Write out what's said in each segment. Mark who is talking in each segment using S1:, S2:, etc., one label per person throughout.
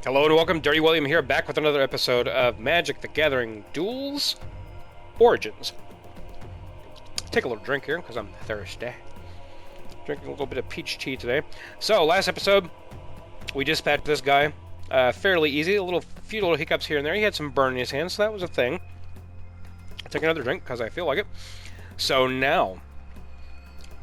S1: Hello and welcome, Dirty William here, back with another episode of Magic the Gathering Duels Origins. Take a little drink here, because I'm thirsty. Drinking a little bit of peach tea today. So, last episode, we dispatched this guy. Fairly easy, few little hiccups here and there. He had some burn in his hands, so that was a thing. I'll take another drink, because I feel like it. So now,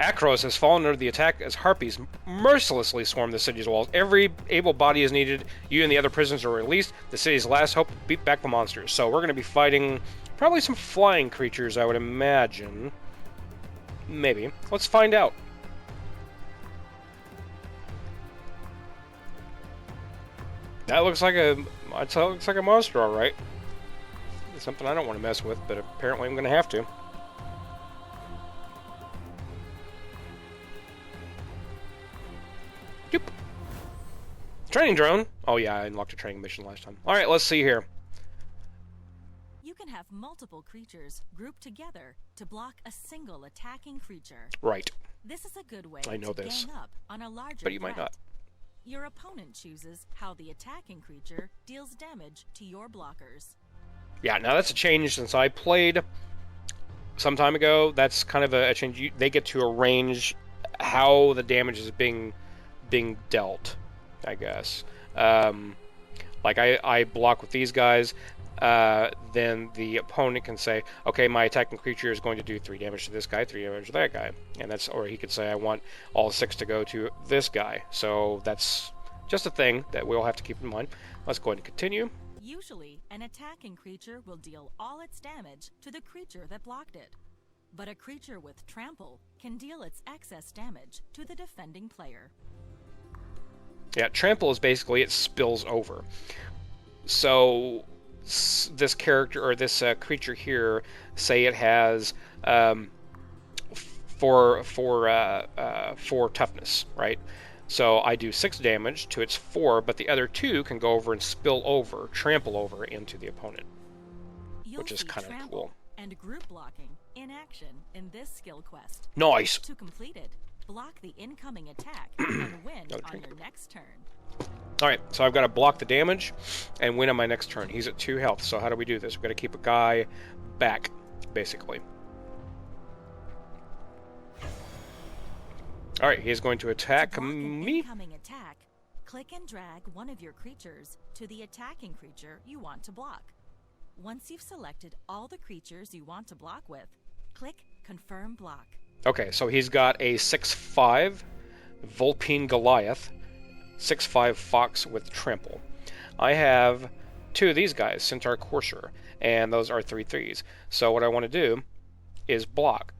S1: Akros has fallen under the attack as harpies mercilessly swarm the city's walls. Every able body is needed. You and the other prisoners are released. The city's last hope to beat back the monsters. So we're going to be fighting probably some flying creatures, I would imagine. Maybe. Let's find out. That looks like a monster, all right. It's something I don't want to mess with, but apparently I'm going to have to. Training drone. Oh yeah, I unlocked a training mission last time. Alright, let's see here.
S2: You can have multiple creatures grouped together to block a single attacking creature.
S1: Right.
S2: This is a good way
S1: I know
S2: to
S1: this.
S2: gang up on a larger
S1: But you might not.
S2: Your opponent chooses how the attacking creature deals damage to your blockers.
S1: Yeah, now that's a change since I played some time ago. That's kind of a change. They get to arrange how the damage is being dealt, I guess. Like I block with these guys, then the opponent can say, okay, my attacking creature is going to do 3 damage to this guy, 3 damage to that guy. And that's, or he could say, I want all 6 to go to this guy. So that's just a thing that we'll have to keep in mind. Let's go ahead and continue.
S2: Usually, an attacking creature will deal all its damage to the creature that blocked it. But a creature with trample can deal its excess damage to the defending player.
S1: Yeah, trample is basically it spills over. So this character or this creature here, say it has 4 toughness, right? So I do 6 damage to its 4, but the other 2 can go over and spill over, trample over into the opponent, which is kind of cool.
S2: And group blocking in action in this skill quest.
S1: Nice.
S2: To complete it, block the incoming attack and win on your next turn.
S1: Alright, so I've got to block the damage and win on my next turn. He's at 2 health, so how do we do this? We've got to keep a guy back, basically. Alright, he is going to attack me.
S2: Incoming attack, click and drag one of your creatures to the attacking creature you want to block. Once you've selected all the creatures you want to block with, click Confirm Block. Okay,
S1: so he's got a 6/5 Vulpine Goliath, 6/5 Fox with Trample. I have 2 of these guys, Centaur Courser, and those are 3/3s. So what I want to do is block.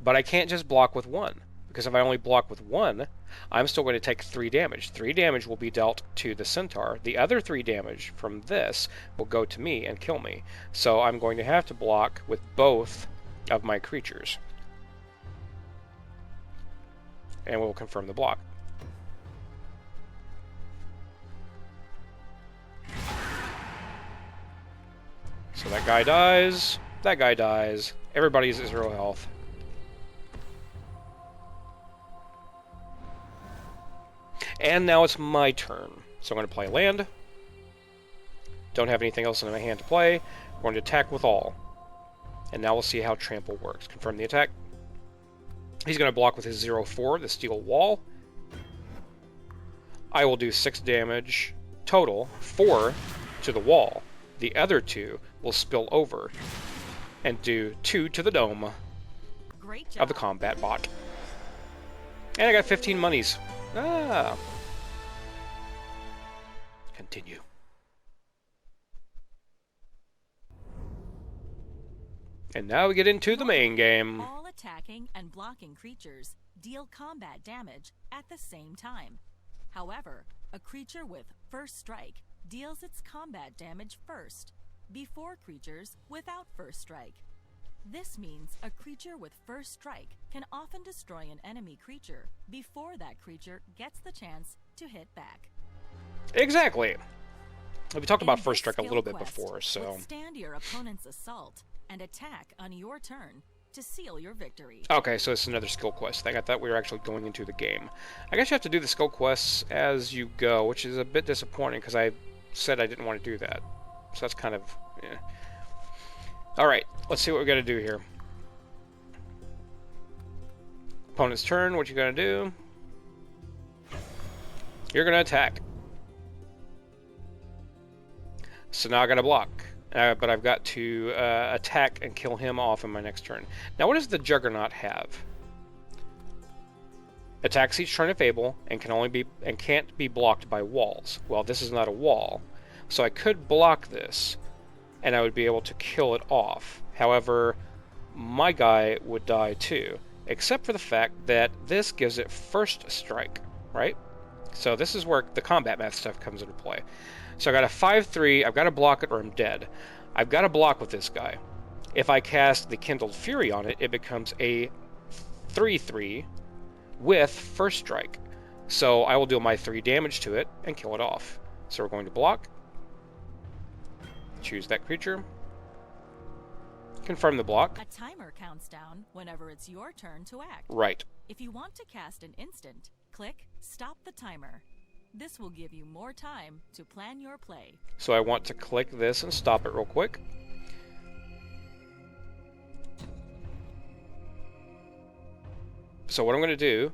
S1: But I can't just block with 1, because if I only block with 1, I'm still going to take 3 damage. 3 damage will be dealt to the Centaur. The other 3 damage from this will go to me and kill me. So I'm going to have to block with both of my creatures. And we'll confirm the block. So that guy dies, that guy dies, everybody's at 0 health. And now it's my turn. So I'm going to play land. Don't have anything else in my hand to play. We're going to attack with all. And now we'll see how trample works. Confirm the attack. He's going to block with his 0/4, the steel wall. I will do 6 damage total, 4 to the wall. The other 2 will spill over and do 2 to the dome of the combat bot. And I got 15 monies. Ah. Continue. And now we get into the main game.
S2: All attacking and blocking creatures deal combat damage at the same time. However, a creature with first strike deals its combat damage first, before creatures without first strike. This means a creature with first strike can often destroy an enemy creature before that creature gets the chance to hit back.
S1: Exactly. We talked about first strike a little bit before, so...
S2: Withstand your opponent's assault and attack on your turn, to seal your victory.
S1: Okay, so it's another skill quest thing. I thought we were actually going into the game. I guess you have to do the skill quests as you go, which is a bit disappointing because I said I didn't want to do that. So that's kind of... yeah. Alright, let's see what we got to do here. Opponent's turn, what you gonna do? You're gonna attack. So now I gotta block. But I've got to attack and kill him off in my next turn. Now what does the Juggernaut have? Attacks each turn if able, and can't be blocked by walls. Well, this is not a wall, so I could block this, and I would be able to kill it off. However, my guy would die too, except for the fact that this gives it first strike, right? So this is where the combat math stuff comes into play. So I got a 5/3, I've got to block it or I'm dead. I've got to block with this guy. If I cast the Kindled Fury on it, it becomes a 3/3 with first strike. So I will do my 3 damage to it and kill it off. So we're going to block. Choose that creature. Confirm the block.
S2: A timer counts down whenever it's your turn to act.
S1: Right.
S2: If you want to cast an instant, click Stop the Timer. This will give you more time to plan your play.
S1: So I want to click this and stop it real quick. So what I'm going to do,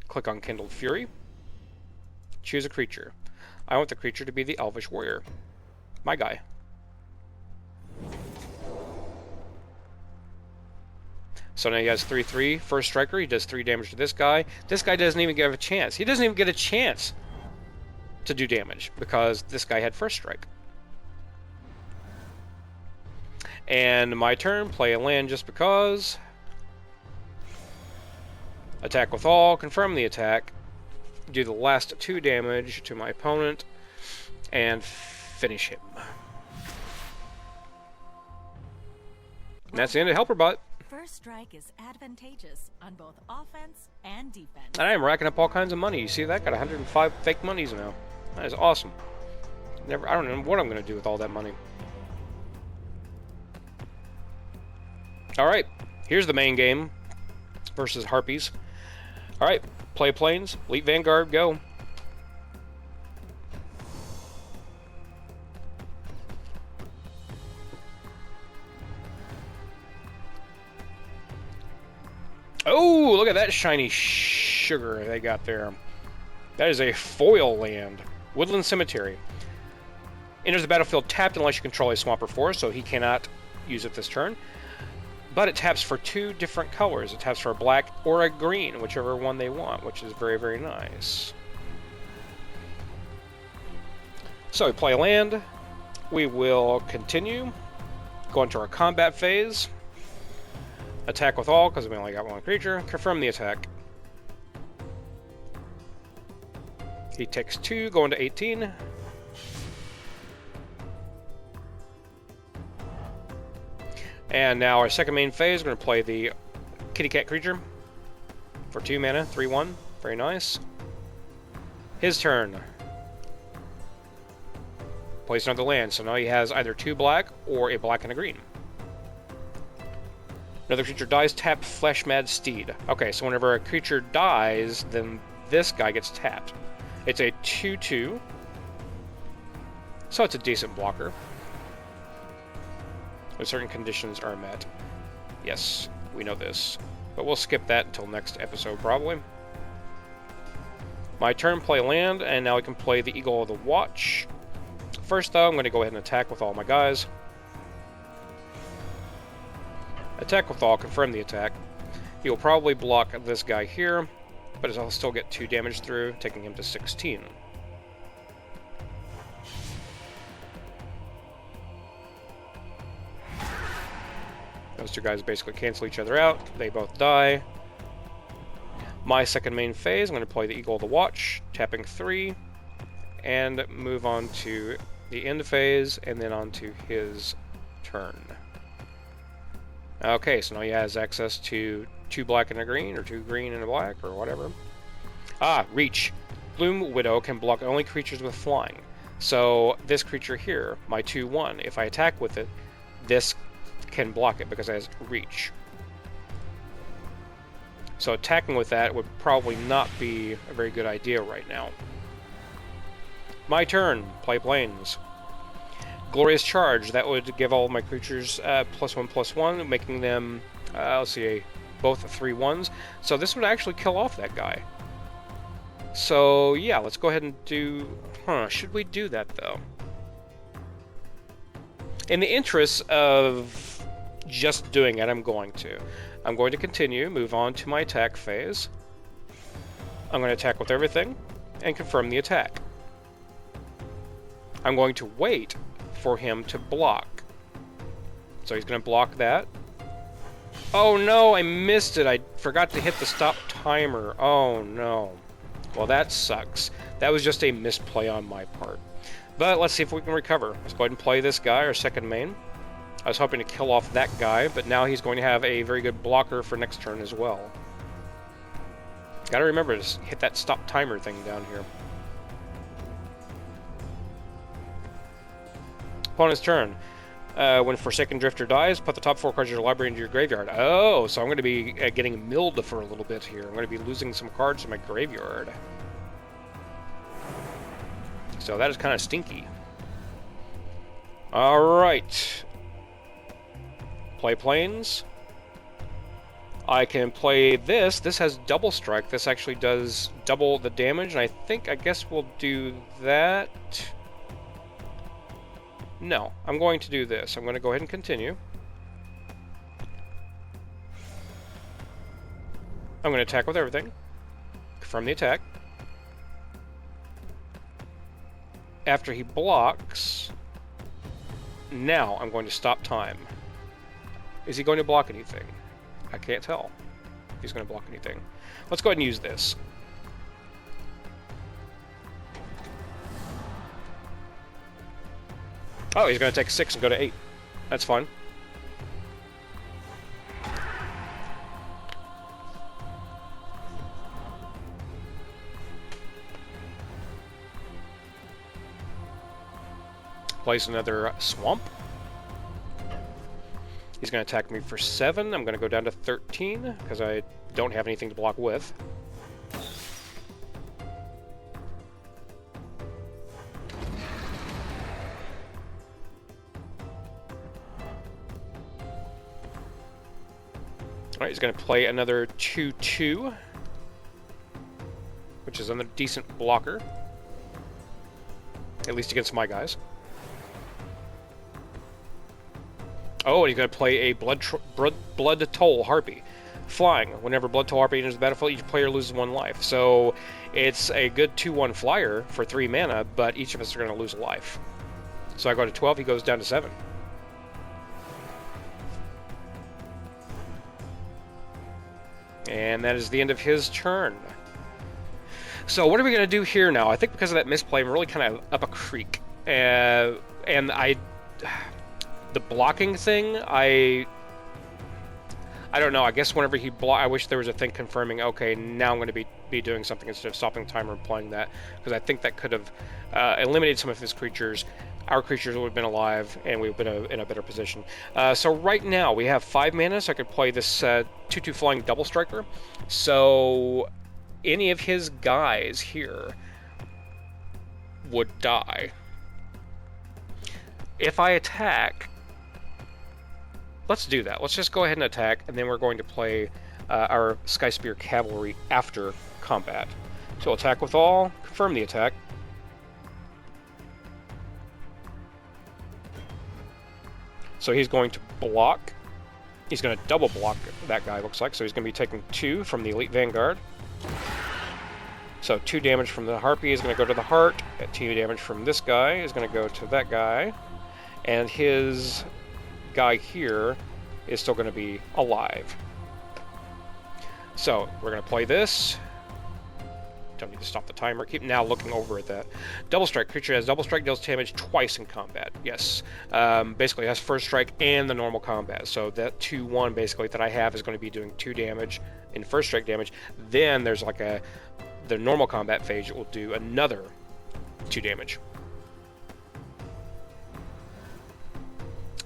S1: click on Kindled Fury, choose a creature. I want the creature to be the Elvish Warrior. My guy. So now he has 3/3, first striker, he does 3 damage to this guy. This guy doesn't even get a chance. He doesn't even get a chance to do damage because this guy had first strike. And my turn, play a land just because. Attack with all, confirm the attack, do the last 2 damage to my opponent, and finish him. And that's the end of Helper Bot.
S2: First strike is advantageous on both offense and defense.
S1: And I am racking up all kinds of money. You see that? Got 105 fake monies now. That is awesome. I don't know what I'm going to do with all that money. Alright, here's the main game versus Harpies. Alright, play planes, Elite Vanguard, go. Oh, look at that shiny sugar they got there. That is a foil land. Woodland Cemetery. Enters the battlefield tapped unless you control a swamp or forest, so he cannot use it this turn. But it taps for 2 different colors. It taps for a black or a green, whichever one they want, which is very, very nice. So we play land. We will continue. Go into our combat phase. Attack with all, because we only got 1 creature. Confirm the attack. He takes 2, going to 18. And now our second main phase, we're going to play the kitty cat creature for 2 mana, 3/1. Very nice. His turn. Plays another land, so now he has either 2 black or a black and a green. Another creature dies, tap Flesh Mad Steed. Okay, so whenever a creature dies, then this guy gets tapped. It's a 2/2, so it's a decent blocker. When certain conditions are met. Yes, we know this. But we'll skip that until next episode, probably. My turn, play land, and now we can play the Eagle of the Watch. First, though, I'm going to go ahead and attack with all my guys. Attack with all, confirm the attack. He will probably block this guy here, but I'll still get 2 damage through, taking him to 16. Those 2 guys basically cancel each other out. They both die. My second main phase, I'm going to play the Eagle of the Watch, tapping 3, and move on to the end phase, and then on to his turn. Okay, so now he has access to 2 black and a green, or 2 green and a black, or whatever. Ah, Reach. Bloom Widow can block only creatures with flying. So this creature here, my 2/1, if I attack with it, this can block it because it has Reach. So attacking with that would probably not be a very good idea right now. My turn. Play planes. Glorious Charge. That would give all of my creatures +1/+1, making them, let's see, both 3/1s. So this would actually kill off that guy. So yeah, let's go ahead and do... should we do that though? In the interest of just doing it, I'm going to. I'm going to continue, move on to my attack phase. I'm going to attack with everything, and confirm the attack. I'm going to wait for him to block. So he's going to block that. Oh no, I missed it. I forgot to hit the stop timer. Oh no. Well, that sucks. That was just a misplay on my part. But let's see if we can recover. Let's go ahead and play this guy, our second main. I was hoping to kill off that guy, but now he's going to have a very good blocker for next turn as well. Gotta remember to hit that stop timer thing down here. Opponent's turn. When Forsaken Drifter dies, put the top 4 cards of your library into your graveyard. Oh, so I'm going to be getting milled for a little bit here. I'm going to be losing some cards to my graveyard. So that is kind of stinky. Alright. Play planes. I can play this. This has double strike. This actually does double the damage, and I guess we'll do that. No, I'm going to do this. I'm going to go ahead and continue. I'm going to attack with everything. Confirm the attack. After he blocks, now I'm going to stop time. Is he going to block anything? I can't tell if he's going to block anything. Let's go ahead and use this. Oh, he's going to take 6 and go to 8. That's fun. Place another swamp. He's going to attack me for 7. I'm going to go down to 13 because I don't have anything to block with. Alright, he's going to play another 2/2, which is another decent blocker, at least against my guys. Oh, and he's going to play a Blood Toll Harpy. Flying. Whenever Blood Toll Harpy enters the battlefield, each player loses 1 life. So it's a good 2/1 flyer for 3 mana, but each of us are going to lose a life. So I go to 12, he goes down to 7. And that is the end of his turn. So what are we going to do here now? I think because of that misplay, I'm really kind of up a creek. And the blocking thing, I don't know. I guess whenever he I wish there was a thing confirming, okay, now I'm going to be doing something instead of stopping the timer and playing that. Because I think that could have eliminated some of his creatures. Our creatures would have been alive, and we would have been in a better position. So right now, we have 5 mana, so I could play this 2/2 flying double striker. So any of his guys here would die. If I attack, let's do that. Let's just go ahead and attack, and then we're going to play our Sky Spear Cavalry after combat. So attack with all, confirm the attack. So he's going to block. He's going to double block that guy, looks like. So he's going to be taking 2 from the Elite Vanguard. So 2 damage from the Harpy is going to go to the Heart. 2 damage from this guy is going to go to that guy. And his guy here is still going to be alive. So we're going to play this. Don't need to stop the timer. Keep now looking over at that. Double strike. Creature has double strike, deals damage twice in combat. Yes. Basically, it has first strike and the normal combat. So that 2/1 basically that I have is going to be doing 2 damage in first strike damage. Then there's like the normal combat phase. It will do another 2 damage.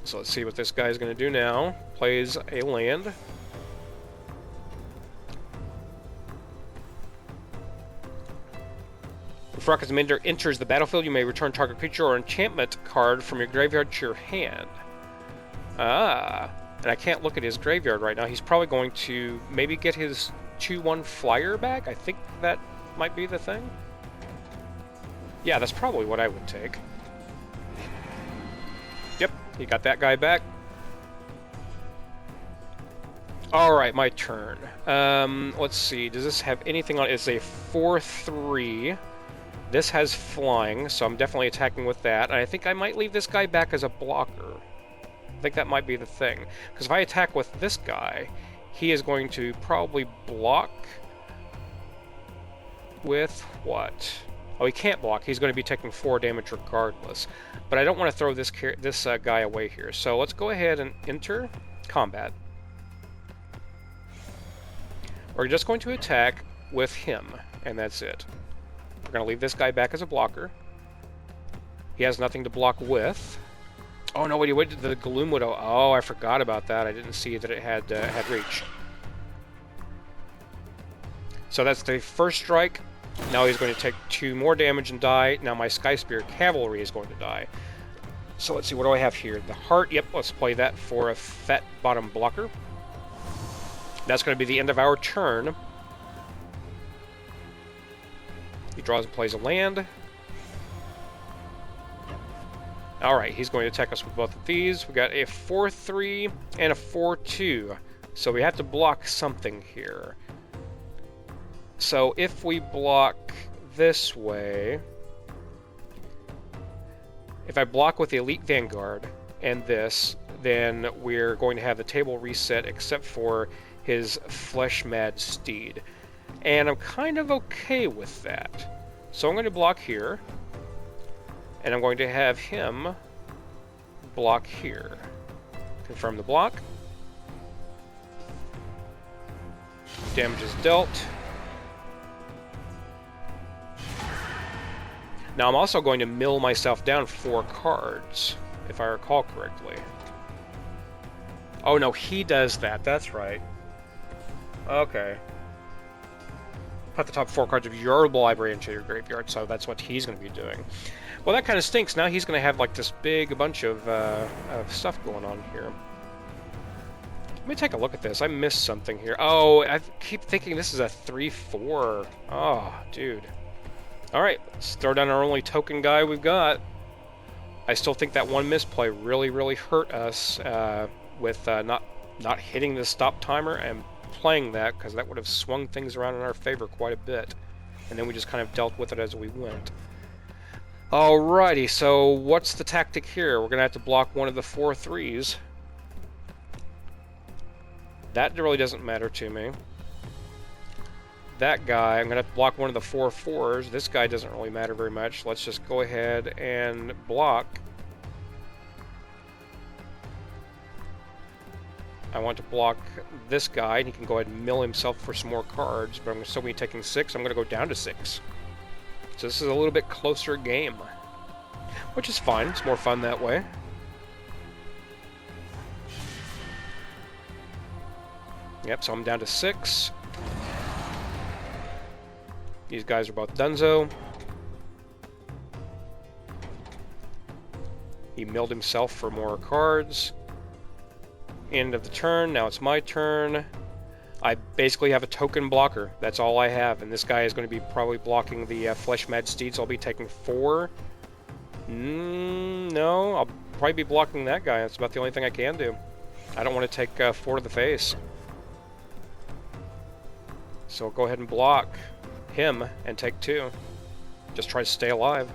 S1: So let's see what this guy is going to do now. Plays a land. Before Arca's Commander enters the battlefield, you may return target creature or enchantment card from your graveyard to your hand. Ah, and I can't look at his graveyard right now. He's probably going to maybe get his 2/1 flyer back. I think that might be the thing. Yeah, that's probably what I would take. Yep, he got that guy back. Alright, my turn. Let's see, does this have anything on it? It's a 4/3. This has flying, so I'm definitely attacking with that. And I think I might leave this guy back as a blocker. I think that might be the thing. Because if I attack with this guy, he is going to probably block with what? Oh, he can't block. He's going to be taking 4 damage regardless. But I don't want to throw this guy away here. So let's go ahead and enter combat. We're just going to attack with him, and that's it. We're going to leave this guy back as a blocker. He has nothing to block with. Oh no, wait, the Gloom Widow. Oh, I forgot about that. I didn't see that it had reach. So that's the first strike. Now he's going to take 2 more damage and die. Now my Sky Spear Cavalry is going to die. So let's see, what do I have here? The Heart. Yep, let's play that for a fat bottom blocker. That's going to be the end of our turn. He draws and plays a land. Alright, he's going to attack us with both of these. We got a 4/3 and a 4/2. So we have to block something here. So if we block this way... If I block with the Elite Vanguard and this, then we're going to have the table reset except for his Flesh-Mad Steed. And I'm kind of okay with that. So I'm going to block here. And I'm going to have him block here. Confirm the block. Damage is dealt. Now I'm also going to mill myself down 4 cards, if I recall correctly. Oh no, he does that, that's right. Okay. Put the top 4 cards of your library into your graveyard, so that's what he's going to be doing. Well, that kind of stinks. Now he's going to have like this big bunch of stuff going on here. Let me take a look at this. I missed something here. Oh, I keep thinking this is a 3/4. Oh, dude. Alright, let's throw down our only token guy we've got. I still think that one misplay really hurt us with not hitting the stop timer and playing that, because that would have swung things around in our favor quite a bit. And then we just kind of dealt with it as we went. Alrighty, so what's the tactic here? We're going to have to block one of the 4/3s. That really doesn't matter to me. That guy, I'm going to have to block one of the 4/4s. This guy doesn't really matter very much. Let's just go ahead and block. I want to block this guy, and he can go ahead and mill himself for some more cards, but I'm still going to be taking 6. I'm going to go down to 6. So this is a little bit closer game, which is fine. It's more fun that way. Yep, so I'm down to 6. These guys are both donezo. He milled himself for more cards. End of the turn. Now it's my turn. I basically have a token blocker. That's all I have. And this guy is going to be probably blocking the Flesh-Mad Steeds. I'll be taking 4. No, I'll probably be blocking that guy. That's about the only thing I can do. I don't want to take 4 to the face. So I'll go ahead and block him and take 2. Just try to stay alive.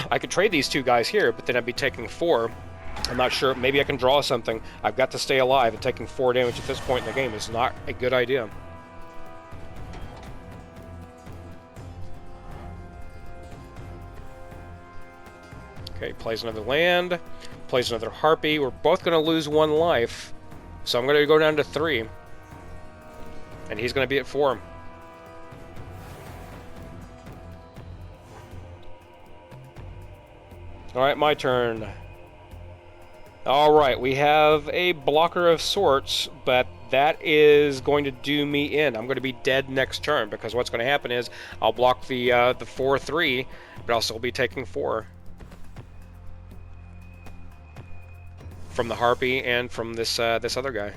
S1: I could trade these 2 guys here, but then I'd be taking 4. I'm not sure. Maybe I can draw something. I've got to stay alive, and taking 4 damage at this point in the game is not a good idea. Okay, plays another land. Plays another Harpy. We're both going to lose 1 life. So I'm going to go down to 3. And he's going to be at 4. Alright, my turn. Alright, we have a blocker of sorts, but that is going to do me in. I'm going to be dead next turn, because what's going to happen is I'll block the 4/3, but I'll still be taking 4 from the Harpy and from this this other guy.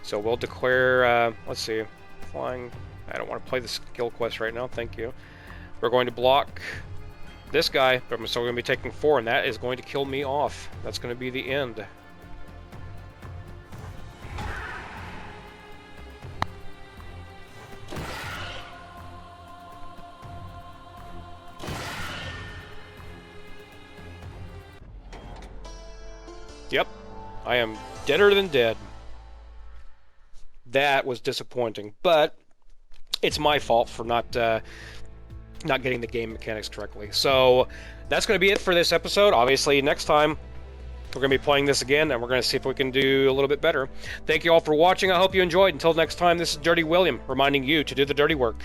S1: So we'll declare, let's see, flying. I don't want to play the skill quest right now, thank you. We're going to block this guy, but I'm still going to be taking 4, and that is going to kill me off. That's going to be the end. Yep, I am deader than dead. That was disappointing, but it's my fault for not getting the game mechanics correctly. So that's going to be it for this episode. Obviously, next time we're going to be playing this again, and we're going to see if we can do a little bit better. Thank you all for watching. I hope you enjoyed. Until next time, this is Dirty William, reminding you to do the dirty work.